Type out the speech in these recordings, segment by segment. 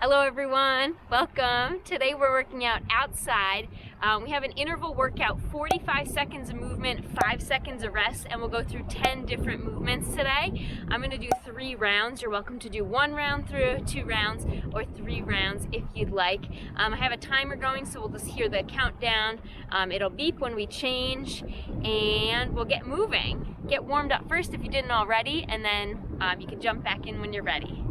Hello everyone, welcome. Today we're working out outside. We have an interval workout, 45 seconds of movement, 5 seconds of rest, and we'll go through 10 different movements today. I'm going to do 3 rounds. You're welcome to do 1 round through, 2 rounds, or 3 rounds if you'd like. I have a timer going, so we'll just hear the countdown. It'll beep when we change, and we'll get moving. Get warmed up first if you didn't already, and then you can jump back in when you're ready.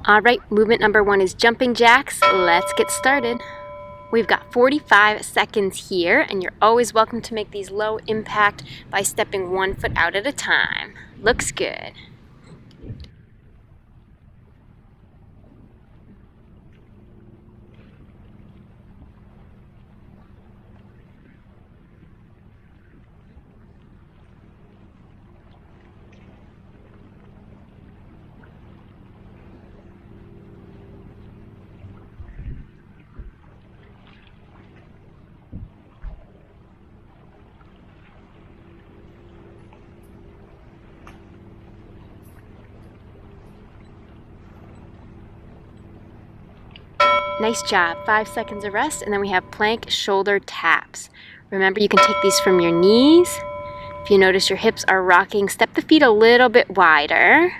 All right, movement number 1 is jumping jacks. Let's get started. We've got 45 seconds here, and you're always welcome to make these low impact by stepping 1 foot out at a time. Looks good. Nice job. 5 seconds of rest, and then we have plank shoulder taps. Remember, you can take these from your knees. If you notice your hips are rocking, step the feet a little bit wider,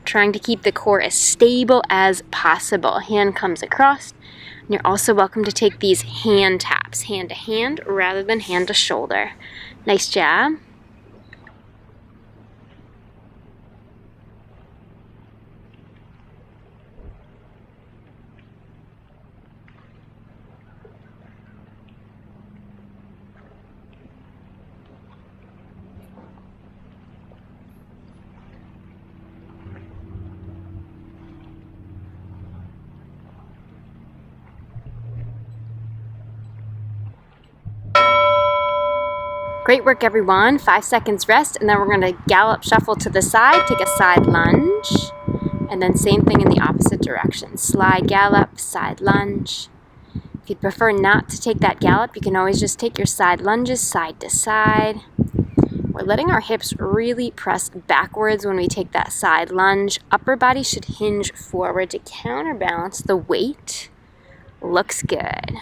trying to keep the core as stable as possible. Hand comes across, and you're also welcome to take these hand taps, hand to hand rather than hand to shoulder. Nice job. Great work, everyone. 5 seconds rest, and then we're going to gallop shuffle to the side, take a side lunge, and then same thing in the opposite direction. Slide gallop, side lunge. If you'd prefer not to take that gallop, you can always just take your side lunges side to side. We're letting our hips really press backwards when we take that side lunge. Upper body should hinge forward to counterbalance the weight. Looks good.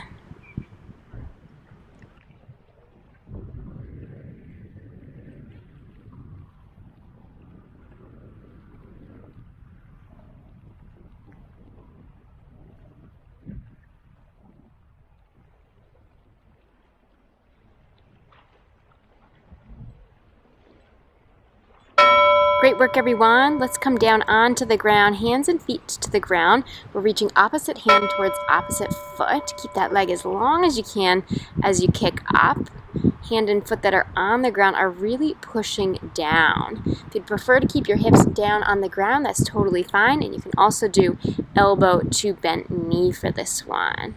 Great work, everyone. Let's come down onto the ground, hands and feet to the ground. We're reaching opposite hand towards opposite foot. Keep that leg as long as you can as you kick up. Hand and foot that are on the ground are really pushing down. If you'd prefer to keep your hips down on the ground, that's totally fine. And you can also do elbow to bent knee for this one.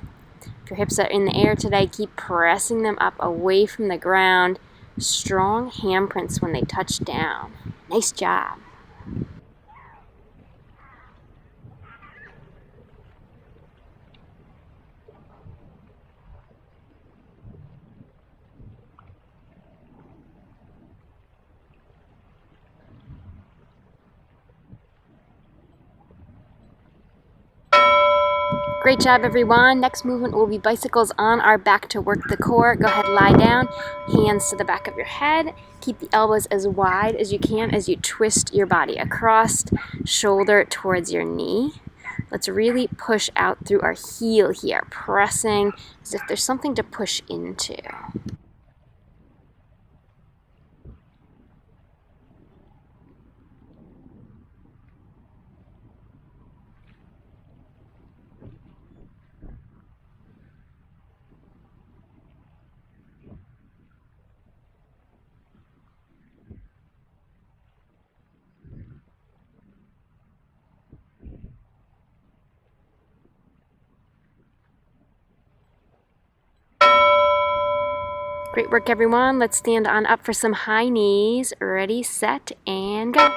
If your hips are in the air today, keep pressing them up away from the ground. Strong handprints when they touch down. Nice job. Great job, everyone. Next movement will be bicycles on our back to work the core. Go ahead, lie down, hands to the back of your head. Keep the elbows as wide as you can as you twist your body across, shoulder towards your knee. Let's really push out through our heel here, pressing as if there's something to push into. Great work, everyone. Let's stand on up for some high knees. Ready, set, and go.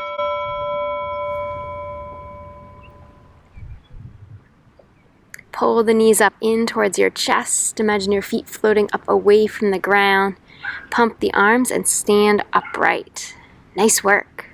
Pull the knees up in towards your chest. Imagine your feet floating up away from the ground. Pump the arms and stand upright. Nice work.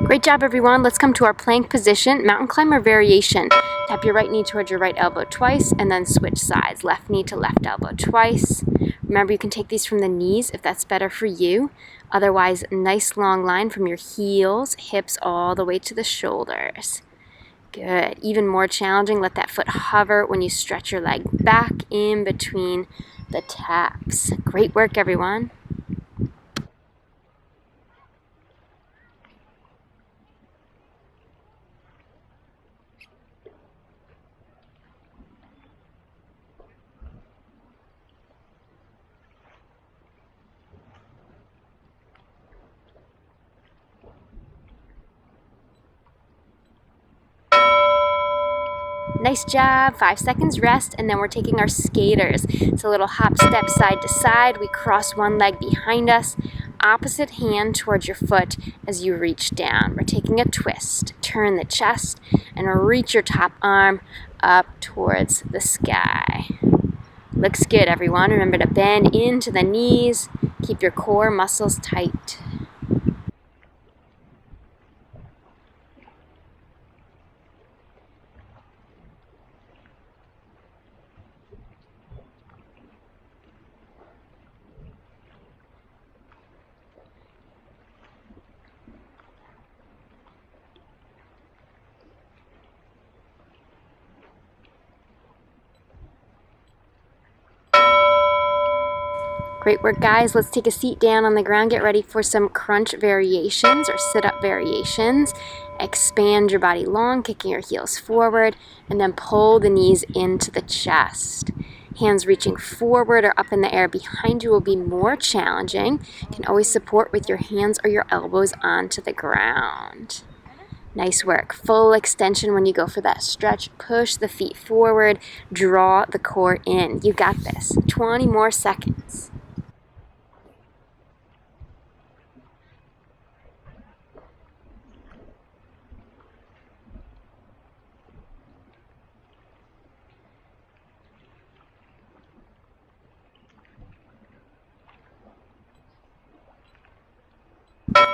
Great job, everyone. Let's come to our plank position, mountain climber variation. Tap your right knee towards your right elbow twice and then switch sides. Left knee to left elbow twice. Remember, you can take these from the knees if that's better for you. Otherwise, nice long line from your heels, hips all the way to the shoulders. Good. Even more challenging, let that foot hover when you stretch your leg back in between the taps. Great work, everyone. Nice job. 5 seconds rest, and then we're taking our skaters. It's a little hop step side to side. We cross one leg behind us, opposite hand towards your foot as you reach down. We're taking a twist. Turn the chest and reach your top arm up towards the sky. Looks good, everyone. Remember to bend into the knees. Keep your core muscles tight. Great work, guys. Let's take a seat down on the ground. Get ready for some crunch variations or sit-up variations. Expand your body long, kicking your heels forward, and then pull the knees into the chest. Hands reaching forward or up in the air behind you will be more challenging. You can always support with your hands or your elbows onto the ground. Nice work. Full extension when you go for that stretch. Push the feet forward. Draw the core in. You got this. 20 more seconds.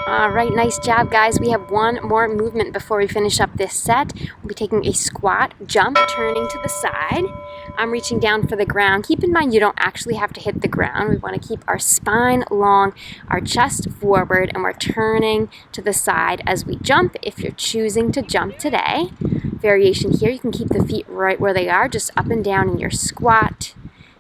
All right, nice job, guys. We have one more movement before we finish up this set. We'll be taking a squat, jump, turning to the side. I'm reaching down for the ground. Keep in mind you don't actually have to hit the ground. We want to keep our spine long, our chest forward, and we're turning to the side as we jump if you're choosing to jump today. Variation here, you can keep the feet right where they are, just up and down in your squat.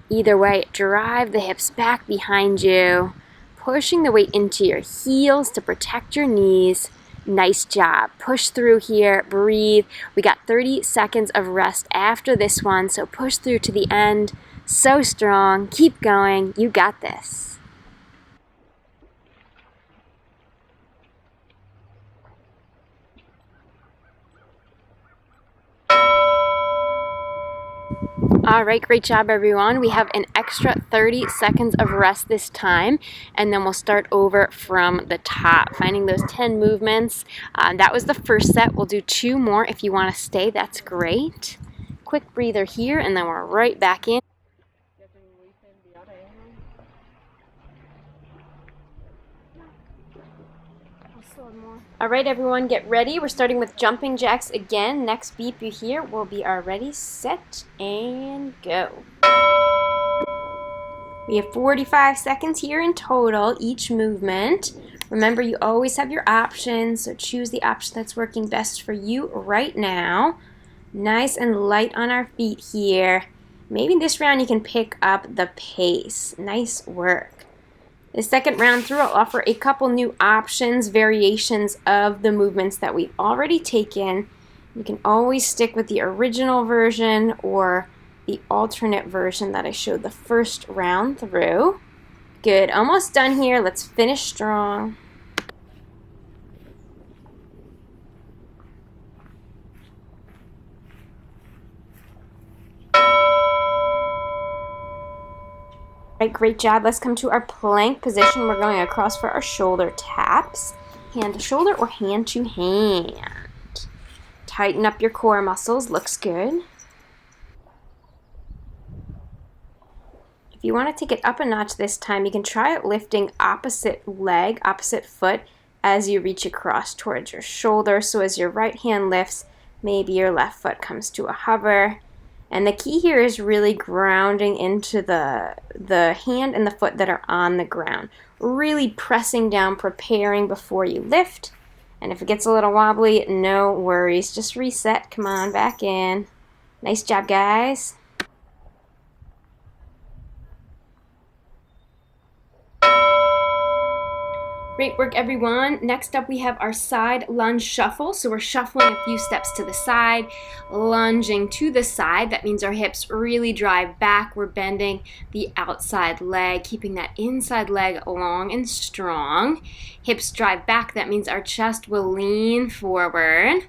Either way, drive the hips back behind you. Pushing the weight into your heels to protect your knees. Nice job. Push through here. Breathe. We got 30 seconds of rest after this one, so push through to the end. So strong. Keep going. You got this. All right, great job, everyone. We have an extra 30 seconds of rest this time, and then we'll start over from the top, finding those 10 movements. That was the first set. We'll do 2 more. If you want to stay, that's great. Quick breather here, and then we're right back in. All right, everyone, get ready. We're starting with jumping jacks again. Next beep you hear will be our ready, set, and go. We have 45 seconds here in total, each movement. Remember, you always have your options, so choose the option that's working best for you right now. Nice and light on our feet here. Maybe this round you can pick up the pace. Nice work. The second round through, I'll offer a couple new options, variations of the movements that we've already taken. You can always stick with the original version or the alternate version that I showed the first round through. Good, almost done here. Let's finish strong. All right, great job. Let's come to our plank position. We're going across for our shoulder taps. Hand to shoulder or hand to hand. Tighten up your core muscles. Looks good. If you want to take it up a notch this time, you can try it lifting opposite leg, opposite foot as you reach across towards your shoulder. So as your right hand lifts, maybe your left foot comes to a hover. And the key here is really grounding into the hand and the foot that are on the ground. Really pressing down, preparing before you lift. And if it gets a little wobbly, no worries. Just reset. Come on, back in. Nice job, guys. Great work, everyone. Next up, we have our side lunge shuffle. So we're shuffling a few steps to the side, lunging to the side. That means our hips really drive back. We're bending the outside leg, keeping that inside leg long and strong. Hips drive back. That means our chest will lean forward.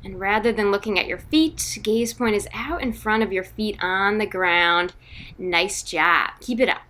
And rather than looking at your feet, gaze point is out in front of your feet on the ground. Nice job. Keep it up.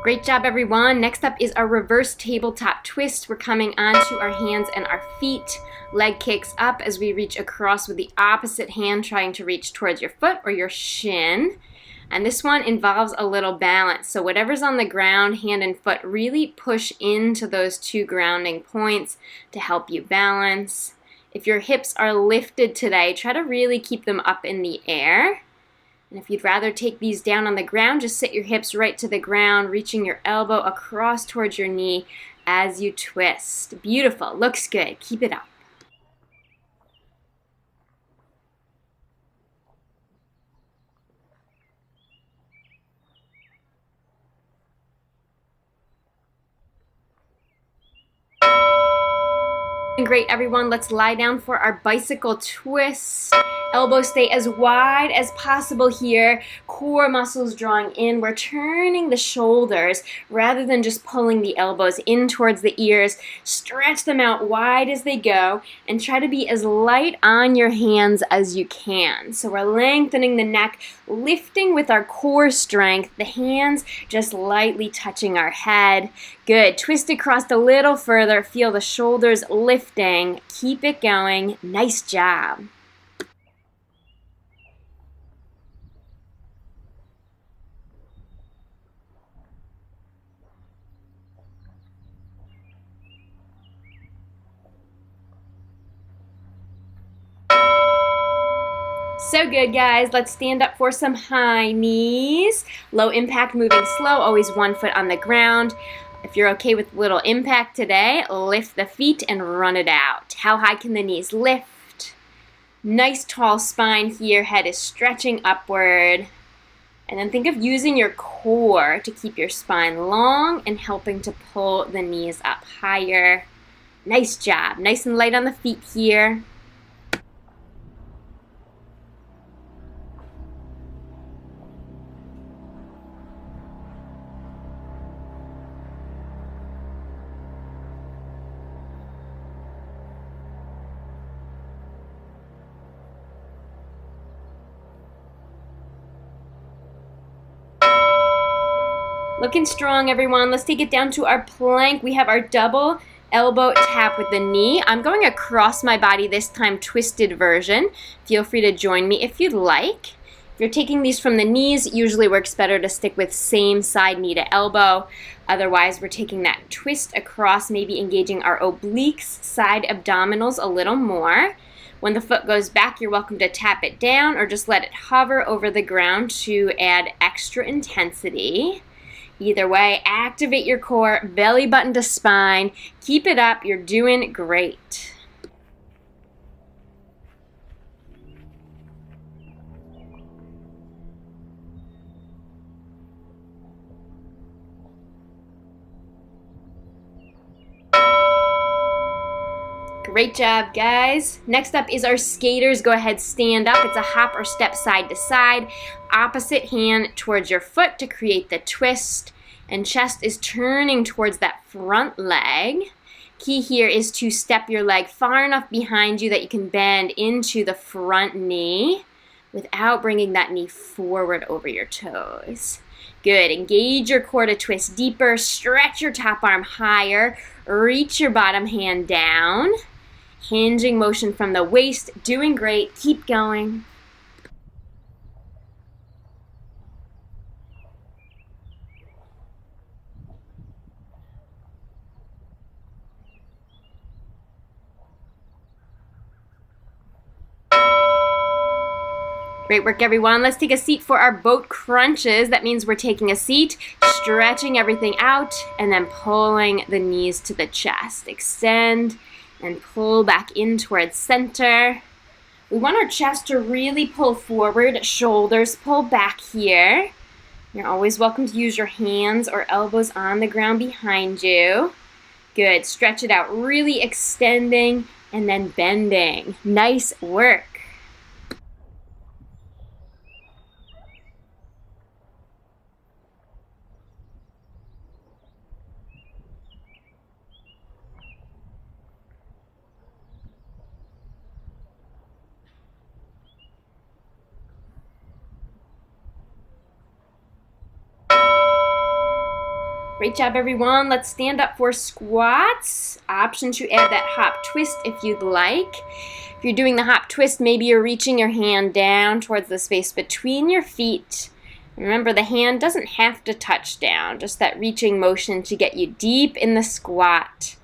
Great job, everyone. Next up is our reverse tabletop twist. We're coming onto our hands and our feet. Leg kicks up as we reach across with the opposite hand, trying to reach towards your foot or your shin. And this one involves a little balance. So whatever's on the ground, hand and foot, really push into those two grounding points to help you balance. If your hips are lifted today, try to really keep them up in the air. And if you'd rather take these down on the ground, just sit your hips right to the ground, reaching your elbow across towards your knee as you twist. Beautiful. Looks good. Keep it up. Great, everyone. Let's lie down for our bicycle twist. Elbows stay as wide as possible here. Core muscles drawing in. We're turning the shoulders rather than just pulling the elbows in towards the ears. Stretch them out wide as they go and try to be as light on your hands as you can. So we're lengthening the neck, lifting with our core strength. The hands just lightly touching our head. Good. Twist across a little further. Feel the shoulders lifting. Keep it going. Nice job. So good, guys. Let's stand up for some high knees. Low impact, moving slow, always one foot on the ground. If you're okay with little impact today, lift the feet and run it out. How high can the knees lift? Nice tall spine here. Head is stretching upward. And then think of using your core to keep your spine long and helping to pull the knees up higher. Nice job. Nice and light on the feet here. Looking strong, everyone. Let's take it down to our plank. We have our double elbow tap with the knee. I'm going across my body this time, twisted version. Feel free to join me if you'd like. If you're taking these from the knees, usually works better to stick with same side knee to elbow. Otherwise, we're taking that twist across, maybe engaging our obliques, side abdominals a little more. When the foot goes back, you're welcome to tap it down or just let it hover over the ground to add extra intensity. Either way, activate your core, belly button to spine. Keep it up. You're doing great. Great job, guys. Next up is our skaters. Go ahead, stand up. It's a hop or step side to side. Opposite hand towards your foot to create the twist. And chest is turning towards that front leg. Key here is to step your leg far enough behind you that you can bend into the front knee. without bringing that knee forward over your toes. Good. Engage your core to twist deeper. Stretch your top arm higher. Reach your bottom hand down. Hinging motion from the waist. Doing great. Keep going. Great work, everyone. Let's take a seat for our boat crunches. That means we're taking a seat, stretching everything out, and then pulling the knees to the chest. Extend and pull back in towards center. We want our chest to really pull forward, shoulders pull back here. You're always welcome to use your hands or elbows on the ground behind you. Good. Stretch it out, really extending and then bending. Nice work. Great job, everyone. Let's stand up for squats. Option to add that hop twist if you'd like. If you're doing the hop twist, maybe you're reaching your hand down towards the space between your feet. Remember, the hand doesn't have to touch down, just that reaching motion to get you deep in the squat.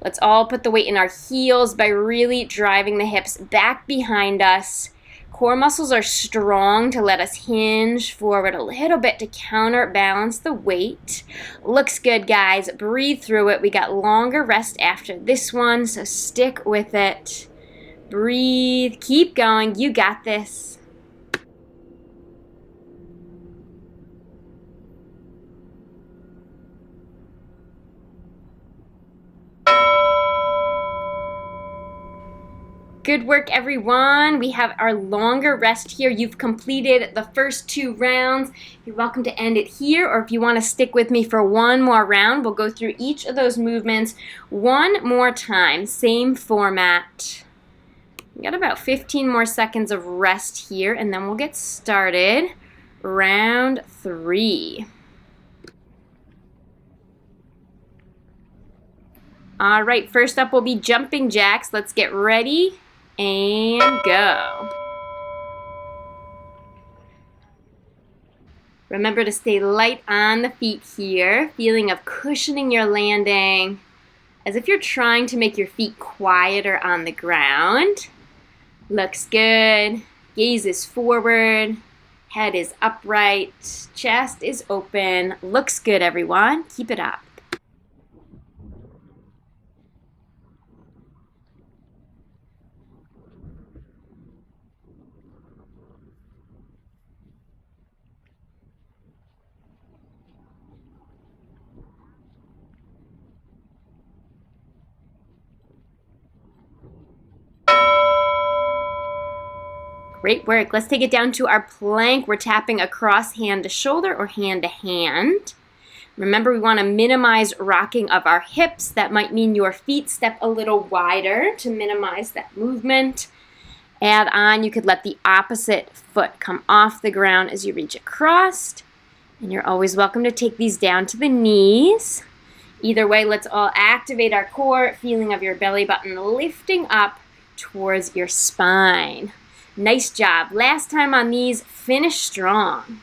Let's all put the weight in our heels by really driving the hips back behind us. Core muscles are strong to let us hinge forward a little bit to counterbalance the weight. Looks good, guys. Breathe through it. We got longer rest after this one, so stick with it. Breathe. Keep going. You got this. Good work, everyone. We have our longer rest here. You've completed the first 2 rounds. You're welcome to end it here, or if you want to stick with me for one more round, we'll go through each of those movements one more time. Same format. We got about 15 more seconds of rest here, and then we'll get started. Round 3. All right, first up will be jumping jacks. Let's get ready and go. Remember to stay light on the feet here, feeling of cushioning your landing as if you're trying to make your feet quieter on the ground. Looks good. Gaze is forward. Head is upright. Chest is open. Looks good, everyone. Keep it up. Great work. Let's take it down to our plank. We're tapping across hand to shoulder or hand to hand. Remember, we want to minimize rocking of our hips. That might mean your feet step a little wider to minimize that movement. Add on, you could let the opposite foot come off the ground as you reach across. And you're always welcome to take these down to the knees. Either way, let's all activate our core, feeling of your belly button lifting up towards your spine. Nice job. Last time on these, finish strong.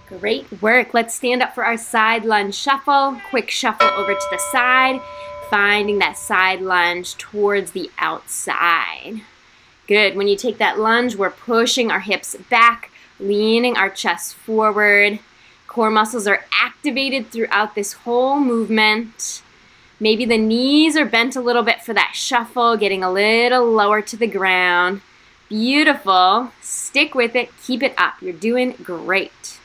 Great work. Let's stand up for our side lunge shuffle. Quick shuffle over to the side, finding that side lunge towards the outside. Good. When you take that lunge, we're pushing our hips back, leaning our chest forward. Core muscles are activated throughout this whole movement. Maybe the knees are bent a little bit for that shuffle, getting a little lower to the ground. Beautiful. Stick with it. Keep it up. You're doing great.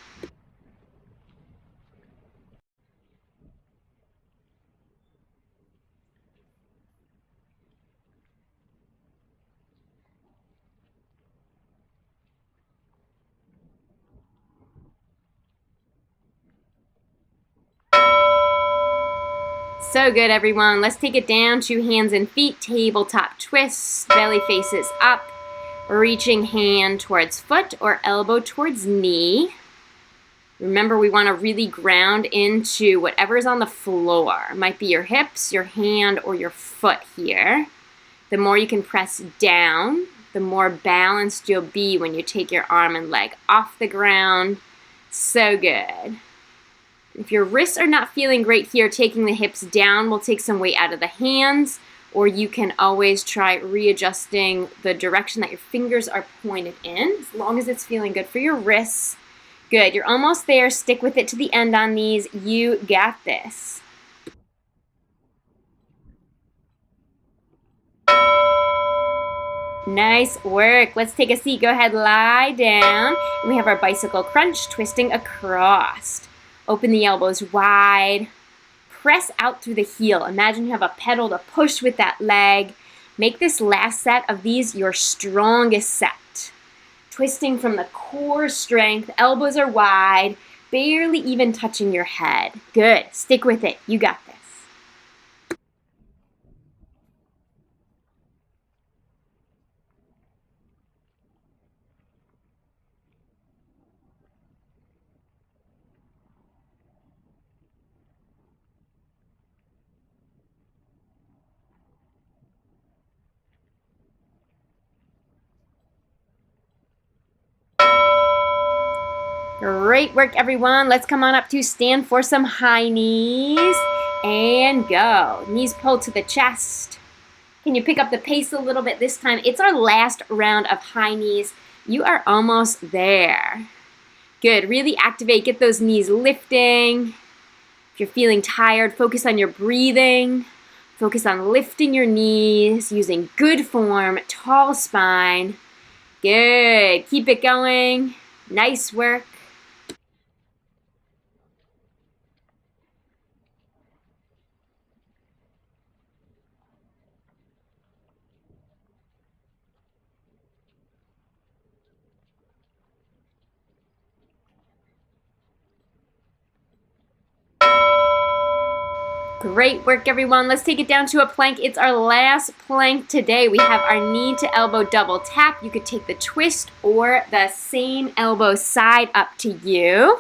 So good, everyone. Let's take it down to hands and feet, tabletop twists, belly faces up, reaching hand towards foot or elbow towards knee. Remember, we want to really ground into whatever's on the floor. It might be your hips, your hand, or your foot here. The more you can press down, the more balanced you'll be when you take your arm and leg off the ground. So good. If your wrists are not feeling great here, taking the hips down will take some weight out of the hands, or you can always try readjusting the direction that your fingers are pointed in, as long as it's feeling good for your wrists. Good, you're almost there. Stick with it to the end on these. You got this. Nice work. Let's take a seat. Go ahead, lie down. And we have our bicycle crunch, twisting across. Open the elbows wide. Press out through the heel. Imagine you have a pedal to push with that leg. Make this last set of these your strongest set. Twisting from the core strength, elbows are wide, barely even touching your head. Good, stick with it, you got this. Great work, everyone. Let's come on up to stand for some high knees and go. Knees pulled to the chest. Can you pick up the pace a little bit this time? It's our last round of high knees. You are almost there. Good, really activate, get those knees lifting. If you're feeling tired, focus on your breathing. Focus on lifting your knees, using good form, tall spine. Good, keep it going. Nice work. Great work, everyone. Let's take it down to a plank. It's our last plank today. We have our knee to elbow double tap. You could take the twist or the same elbow side, up to you.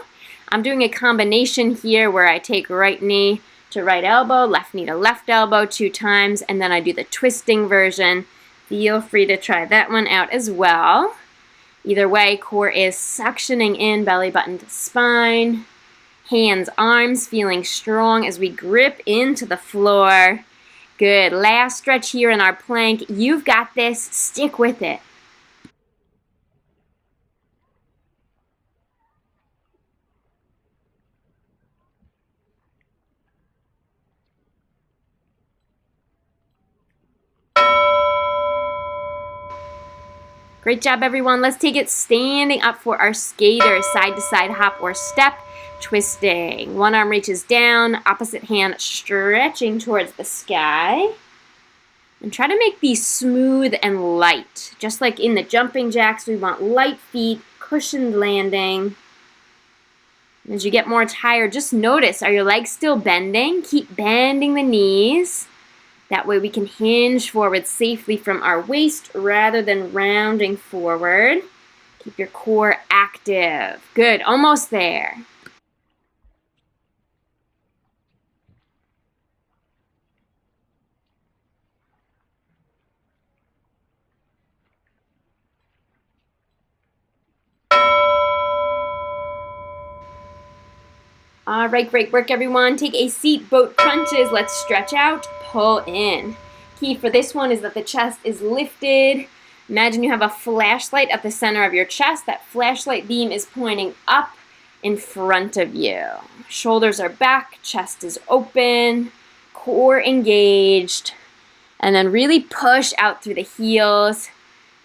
I'm doing a combination here where I take right knee to right elbow, left knee to left elbow 2 times, and then I do the twisting version. Feel free to try that one out as well. Either way, core is suctioning in, belly button to spine. Hands, arms feeling strong as we grip into the floor. Good. Last stretch here in our plank. You've got this. Stick with it. Great job, everyone. Let's take it standing up for our skater. Side to side hop or step. Twisting. One arm reaches down, opposite hand stretching towards the sky. And try to make these smooth and light. Just like in the jumping jacks, we want light feet, cushioned landing. As you get more tired, just notice, are your legs still bending? Keep bending the knees. That way we can hinge forward safely from our waist rather than rounding forward. Keep your core active. Good, almost there. All right, great work, everyone. Take a seat, boat crunches. Let's stretch out, pull in. Key for this one is that the chest is lifted. Imagine you have a flashlight at the center of your chest. That flashlight beam is pointing up in front of you. Shoulders are back, chest is open, core engaged. And then really push out through the heels.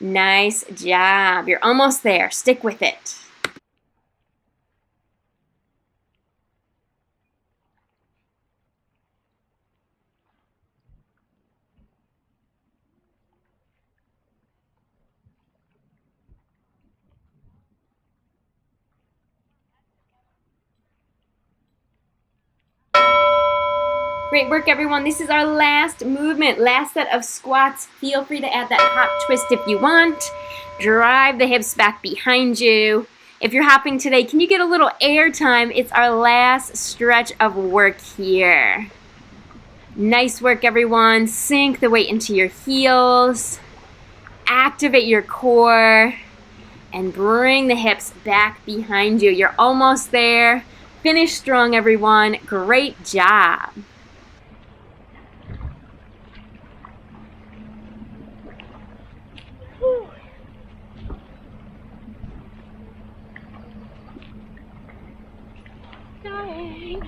Nice job. You're almost there. Stick with it. Great work, everyone. This is our last movement, last set of squats. Feel free to add that hop twist if you want. Drive the hips back behind you. If you're hopping today, can you get a little air time? It's our last stretch of work here. Nice work, everyone. Sink the weight into your heels. Activate your core. And bring the hips back behind you. You're almost there. Finish strong, everyone. Great job. Going.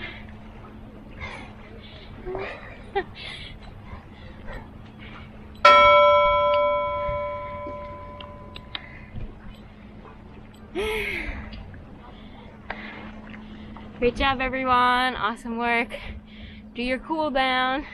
Great job, everyone. Awesome work. Do your cool down.